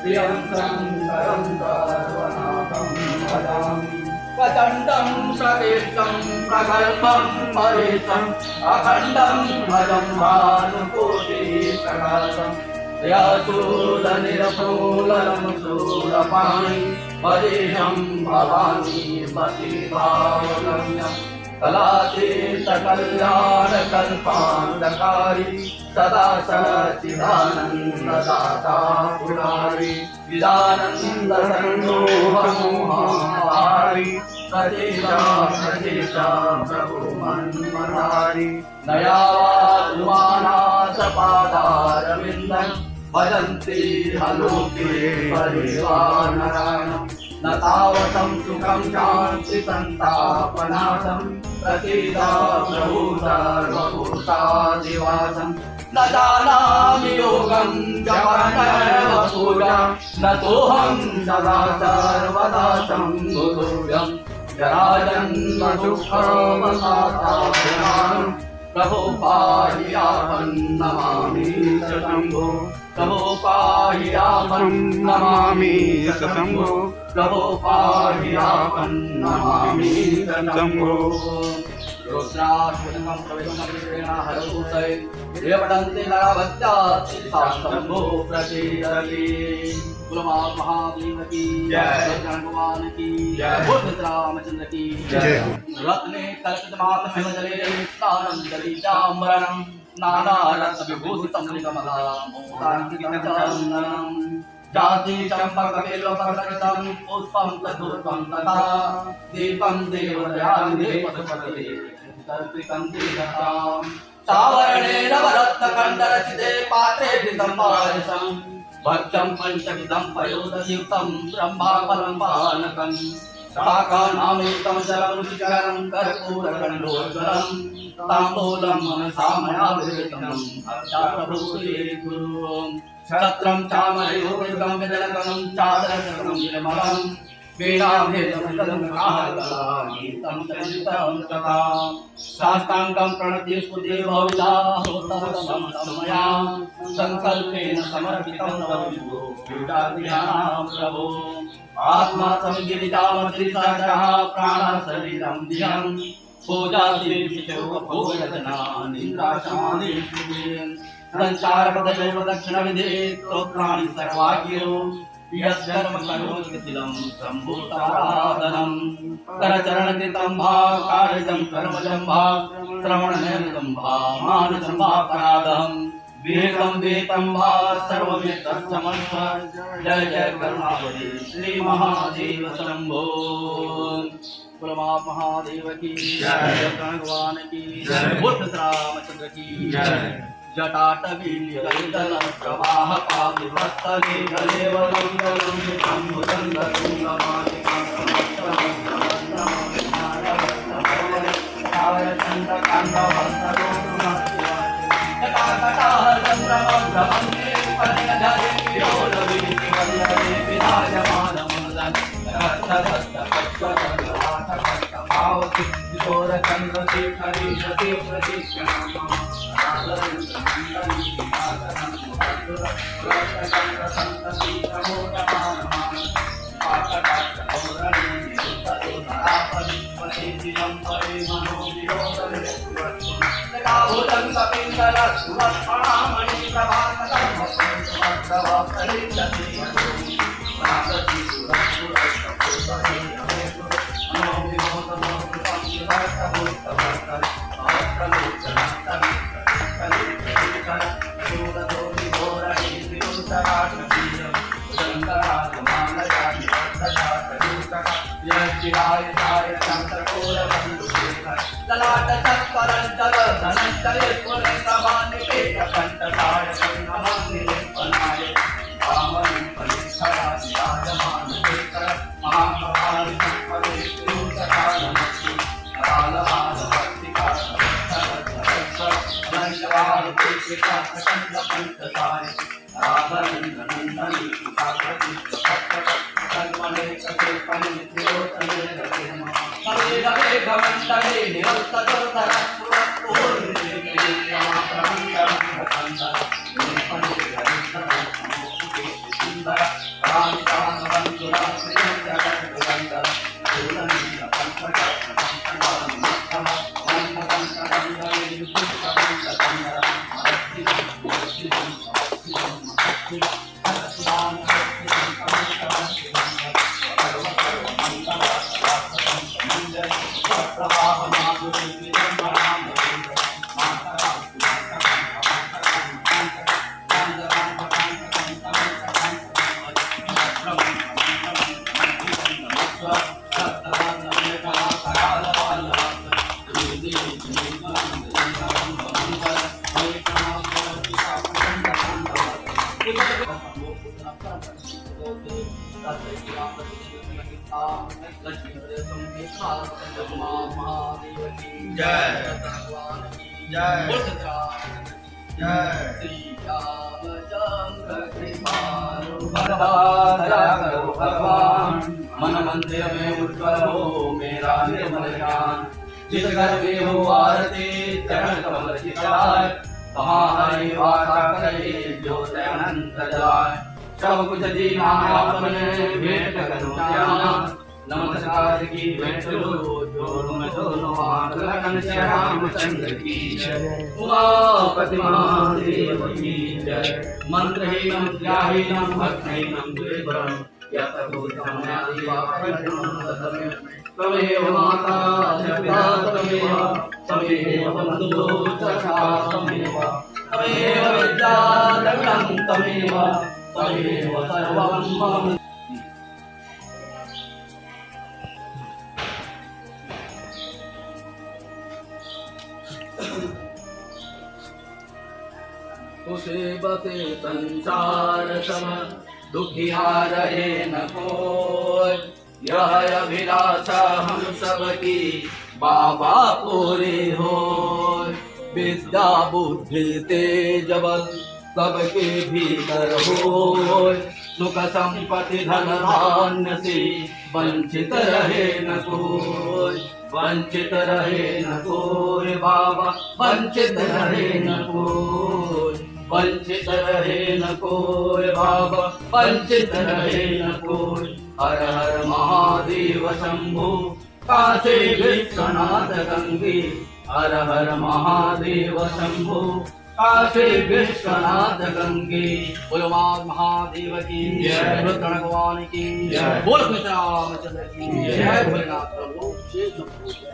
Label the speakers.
Speaker 1: प्रियं शङ्करं सर्वनाथं भजामि प्रचण्डं सतीर्थं प्रगल्भं परेशम् अखण्डं भजं भानुकोटिप्रकाशम् यशूलनिरशूलं शूलपाणि परेशं भवानी पतिभावगम्यम् कलातीतकल्याणकल्पान्तकारी सदा सच्चिदानन्ददाता पुरारी चिदानन्दसन्मोहमोहारी सचेता प्रभु मन्मनारी नयावानुमानासपादारविन्दम् भजन्ति हलोके परिवानरायणम् न तावतं सुखं शान्ति संतापनाशं प्रसीदा प्रभु सर्वभूतादिवासं न जानामि योगं जपनैव पूजा न सोऽहं सदा सर्वदा शम्भुभुजं जराजन्म दुःखमसाताभ्याम् प्रभो पाहियाहं नमामि शम्भो प्रभो पाहियाहं नमामि शम्भो प्रभो पाहियाहं नमामि शम्भो रुद्राक्षुतं प्रविष्णुप्रेण हरभूतये देवदन्ते नरवत्यात् शम्भो प्रसीदति महादेव की जय भगवान की जय बुद्ध रामचंद्र की जय रत्ने कल्पितमात्मैव जले स्नानं दलिताम्बरं नानारत्नविभूषितं निगमलामोदान्तिकचन्दनं जाति चम्पकबिल्वपत्रकृतं पुष्पं तदुर्गं तथा दीपं देवदयानिधे कल्पितं दीर्घताम् सावर्णेन वरत्नकण्डरचिते पात्रे घृतं पायसम् भक्तं पञ्चविधं पयोदयुक्तं ब्रह्माफलं पानकं शाकानामेकं जलं रुचिकरं कर्पूरगण्डोज्ज्वलं ताम्बूलं मनसा मया विरचितं भक्ताप्रभूते गुरुं छत्रं चामरयोगं विदलकं चादरशकं निर्मलं वीणाभेदं गीतं चरितं तथा साष्टाङ्गं प्रणति स्तुते बहुधा होतमया संकल्पेन समर्पितं नवविभो पीडादियां प्रभो आत्मा संगिरितामत्रिसहजः प्राणः शरीरं धियं पूजादिविशितो भोगयतनानिन्द्राशादिषु संचारपदयोः दक्षिणविधे स्तोत्राणि सर्वाग्यो यस्कर्म करोतिलं सम्भूताराधनं करचरणकृतं भा कार्यं कर्मजं भा श्रवणनिरतं भा मानसं भा पराधं वेदं वेदं भा सर्वमेतत्समर्थ जय जय करुणावते श्री महादेव शंभो महादेव की जय भगवान की जय बुद्ध रामचंद्र की जय जटाटवील्यकलितल प्रवाह पाविवत्तले गलेवलं गलुं भुजङ्गतुङ्गमालिकां भगवान मन मंदिर में उज्ज्वल हो मेरा निर्मल ज्ञान जिस घर में हो आरती चरण कमल चिताय तुम्हारी वाचा करे जो अनंत जाय सब कुछ दीना आपने भेंट करो ज्ञान नमस्कार की भेंट लो जोड़ो में दोनों हाथ लगन से रामचंद्र की जय उमापति महादेव की जय मंत्रहीनम क्रियाहीनम भक्तिहीनम दुर्बलम यतभूतम त्वमेव माता च पिता त्वमेव बन्धुः च सखा त्वमेव विद्या द्रविणं त्वमेव सर्वं मम उसे बते संसार सम दुखिया रहे न कोई यह अभिलाषा हम सबकी बाबा पूरी हो विद्या बुद्धि तेज बल सबके भीतर हो सुख संपत्ति धन धान्य से वंचित रहे न कोई वंचित रहे न कोई बाबा वंचित रहे न कोई वंचित रहे न कोई बाबा वंचित रहे न कोई हर हर महादेव शंभु काशी विश्वनाथ गंगे हर हर महादेव शंभु काशी विश्वनाथ गंगे बोलो महादेव की जय भगवान की जय बोल रामचंद्र की जय भोलेनाथ प्रभु